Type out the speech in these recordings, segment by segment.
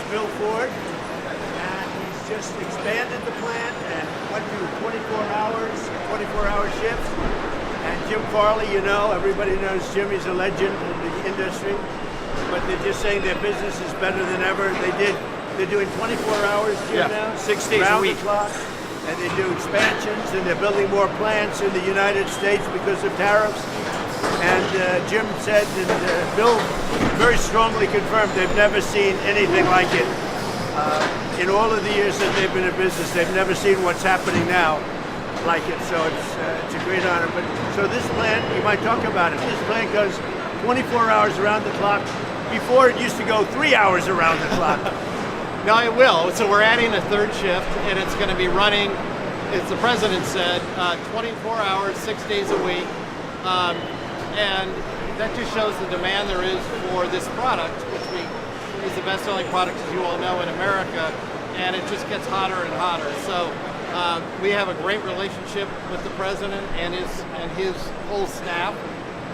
Bill Ford, and he's just expanded the plant and went to 24-hour shifts. And Jim Farley, you know, everybody knows Jim. He's a legend in the industry. But they're just saying their business is better than ever. They're doing 24 hours, Jim, now, 6 days a round week. the clock. And they do expansions, and they're building more plants in the United States because of tariffs. And Jim said, and Bill very strongly confirmed, they've never seen anything like it. In all of the years that they've been in business, they've never seen what's happening now like it. So it's a great honor. But so this plant, you might talk about it. This plant goes 24 hours around the clock. Before it used to go 3 hours around the clock. No, it will. So we're adding a third shift, and it's going to be running, as the president said, 24 hours, 6 days a week. And that just shows the demand there is for this product, which is the best-selling product, as you all know, in America, and it just gets hotter and hotter. So we have a great relationship with the president and his whole staff.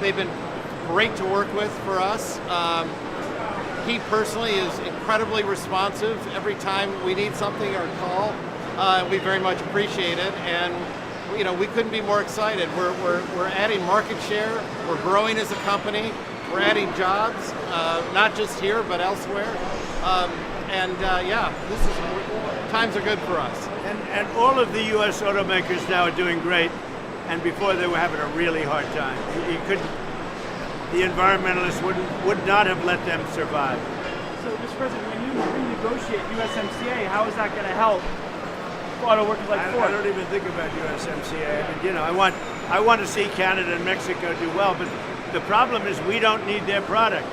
They've been great to work with for us. He personally is incredibly responsive every time we need something or call. We very much appreciate it, and we couldn't be more excited. We're adding market share. We're growing as a company. We're adding jobs, not just here but elsewhere. Times are good for us. And all of the U.S. automakers now are doing great, and before they were having a really hard time. You couldn't. The environmentalists would not have let them survive. So, Mr. President, when you renegotiate USMCA, how is that going to help auto workers like Ford? I don't even think about USMCA. I mean, I want to see Canada and Mexico do well, but the problem is we don't need their product.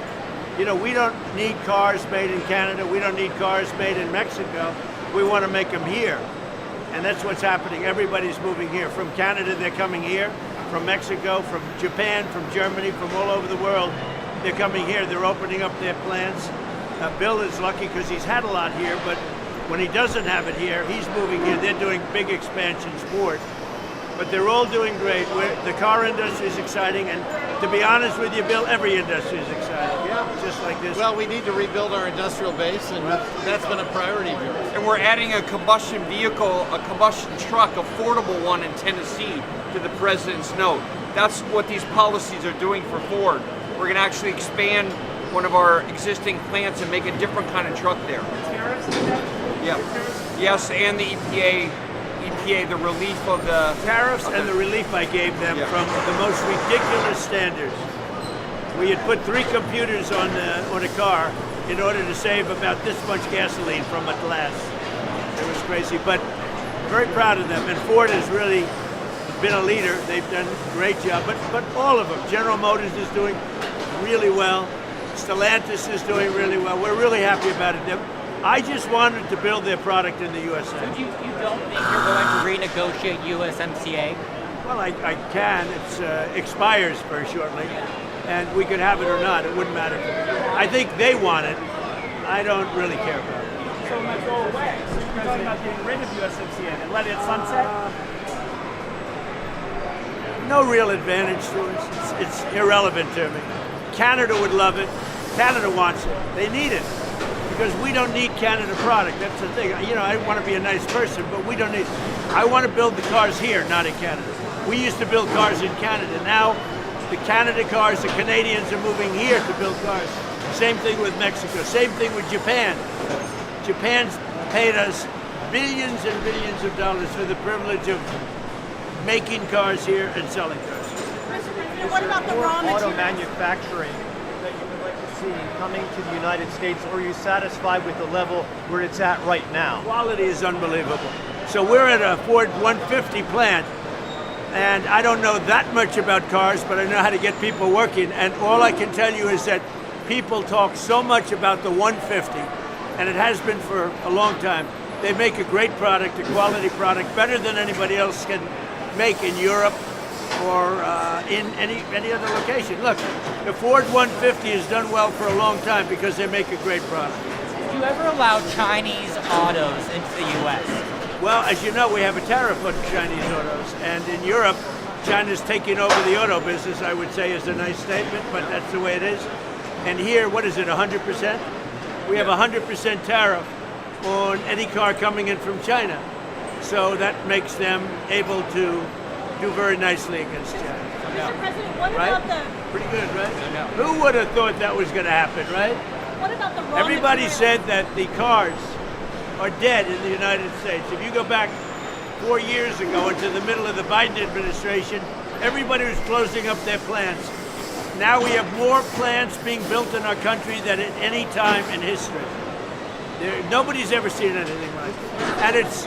We don't need cars made in Canada. We don't need cars made in Mexico. We want to make them here, and that's what's happening. Everybody's moving here. From Canada, they're coming here. From Mexico, from Japan, from Germany, from all over the world. They're coming here. They're opening up their plants. Bill is lucky because he's had a lot here, but when he doesn't have it here, he's moving here. They're doing big expansions for it. But they're all doing great. The car industry is exciting, and to be honest with you, Bill, every industry is exciting. Yeah. Just like this. Well, we need to rebuild our industrial base, and that's been a priority for us. And we're adding a combustion vehicle, a combustion truck, affordable one in Tennessee to the president's note. That's what these policies are doing for Ford. We're going to actually expand one of our existing plants and make a different kind of truck there. Tariffs? Yeah. Yes, and the EPA, the relief of the tariffs and the relief I gave them Yeah. from the most ridiculous standards. We had put 3 computers on a car in order to save about this much gasoline from a glass. It was crazy, but very proud of them. And Ford has really been a leader. They've done a great job, but all of them. General Motors is doing really well. Stellantis is doing really well. We're really happy about it. I just wanted to build their product in the USA. So you don't think you're going to renegotiate USMCA? Well, I can. It expires very shortly, and we could have it or not. It wouldn't matter to me. I think they want it. I don't really care about it. So it might go away. So you're talking about getting rid of USMCA and let it sunset? No real advantage to us. It's irrelevant to me. Canada would love it. Canada wants it. They need it. Because we don't need Canada product. That's the thing. I want to be a nice person, but we don't need. I want to build the cars here, not in Canada. We used to build cars in Canada. Now, the Canada cars, the Canadians are moving here to build cars. Same thing with Mexico. Same thing with Japan. Japan's paid us billions and billions of dollars for the privilege of making cars here and selling cars. What about the raw auto materials? manufacturing that you would like to see coming to the United States, or are you satisfied with the level where it's at right now? Quality is unbelievable. So we're at a Ford 150 plant, and I don't know that much about cars, but I know how to get people working. And all I can tell you is that people talk so much about the 150, and it has been for a long time. They make a great product, a quality product, better than anybody else can make in Europe or in any other location. Look, the Ford 150 has done well for a long time because they make a great product. Did you ever allow Chinese autos into the U.S.? Well, as you know, we have a tariff on Chinese autos, and in Europe, China's taking over the auto business, I would say is a nice statement, but that's the way it is. And here, what is it, 100%? We have a 100% tariff on any car coming in from China. So that makes them able to do very nicely against China. Mr. President, what Right? about the Pretty good, right? Who would have thought that was going to happen, right? raw Everybody materials? said that the cars are dead in the United States. If you go back 4 years ago into the middle of the Biden administration, everybody was closing up their plants. Now we have more plants being built in our country than at any time in history. Nobody's ever seen anything like it. And it's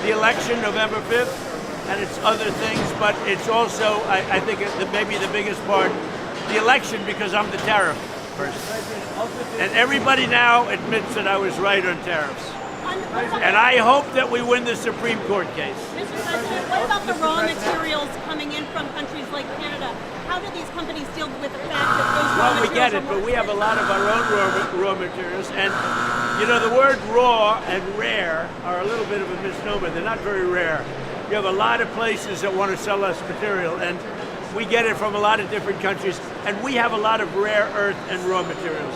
the election, November 5th, and it's other things, but it's also, I think, maybe the biggest part, the election, because I'm the tariff person. And everybody now admits that I was right on tariffs. And I hope that we win the Supreme Court case. Mr. President, what about the raw materials coming in from countries like Canada? How do these companies deal with the fact that those raw Well, we materials get it, are more but we have a lot of expensive? our own raw materials. And, you know, the word raw and rare are a little bit of a misnomer. They're not very rare. You have a lot of places that want to sell us material, and we get it from a lot of different countries. And we have a lot of rare earth and raw materials.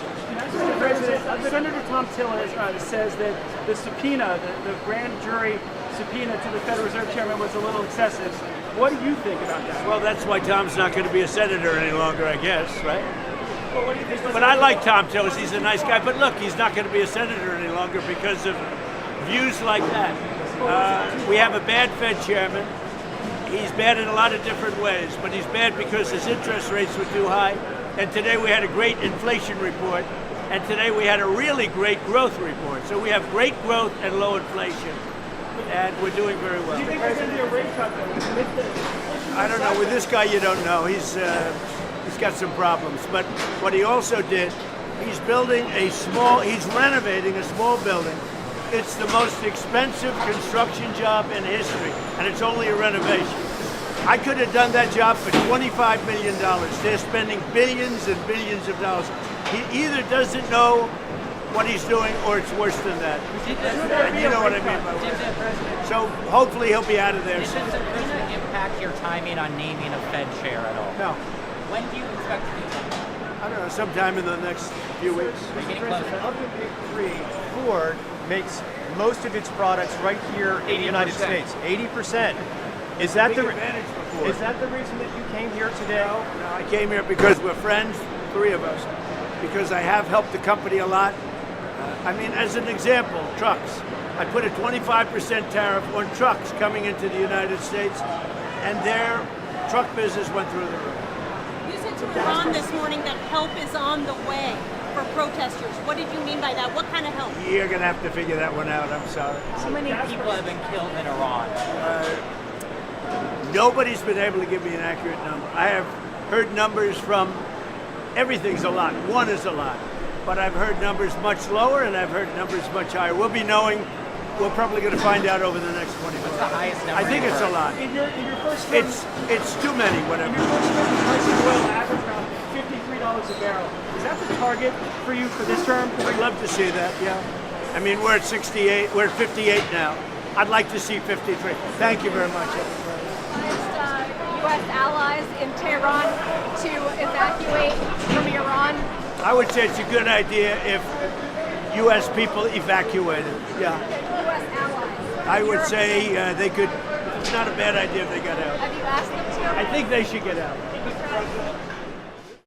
Mr. President, Senator Tom Tillis says that the subpoena, the grand jury subpoena to the Federal Reserve Chairman was a little excessive. What do you think about that? Well, that's why Tom's not going to be a senator any longer, I guess, right? Well, what do you think? But I like Tom Tillis. He's a nice guy. But look, he's not going to be a senator any longer because of views like that. We have a bad Fed chairman. He's bad in a lot of different ways, but he's bad because his interest rates were too high. And today we had a great inflation report. And today we had a really great growth report. So we have great growth and low inflation. And we're doing very well. Do you think there's going to be a rate cut though? I don't know. With this guy, you don't know. He's got some problems. But what he also did, he's renovating a small building. It's the most expensive construction job in history, and it's only a renovation. I could have done that job for $25 million. They're spending billions and billions of dollars. He either doesn't know what he's doing, or it's worse than that. And you know what I mean by that. So hopefully he'll be out of there Did the soon. subpoena impact your timing on naming a Fed chair at all? No, When do you expect to do that? I don't know, sometime in the next few weeks. Are you getting closer? Of the big three, Ford makes most of its products right here in the United 80%. States. 80%. Is that Big the advantage for Ford. is that the reason that you came here today? No, I came here because we're friends, three of us, because I have helped the company a lot. I mean, as an example, trucks. I put a 25% tariff on trucks coming into the United States, and their truck business went through the roof. You said to Iran this morning that help is on the way for protesters. What did you mean by that? What kind of help? You're going to have to figure that one out, I'm sorry. How many people have been killed in Iran? Nobody's been able to give me an accurate number. I have heard numbers from, everything's a lot, one is a lot. But I've heard numbers much lower, and I've heard numbers much higher. We'll be knowing, we're probably going to find out over the next 24 What's the hours. highest number I think you've it's a heard? lot. In your first term, It's too many, whatever. in your first term, the price of oil averaged around $53 a barrel. Is that the target for you for this term? I'd love to see that, yeah. I mean, we're at 68, we're at 58 now. I'd like to see 53. Thank you very much. U.S. allies in Tehran to evacuate from Iran? I would say it's a good idea if U.S. people evacuated. Yeah, U.S. allies. I would say they could. It's not a bad idea if they got out. Have you asked them to? I think they should get out.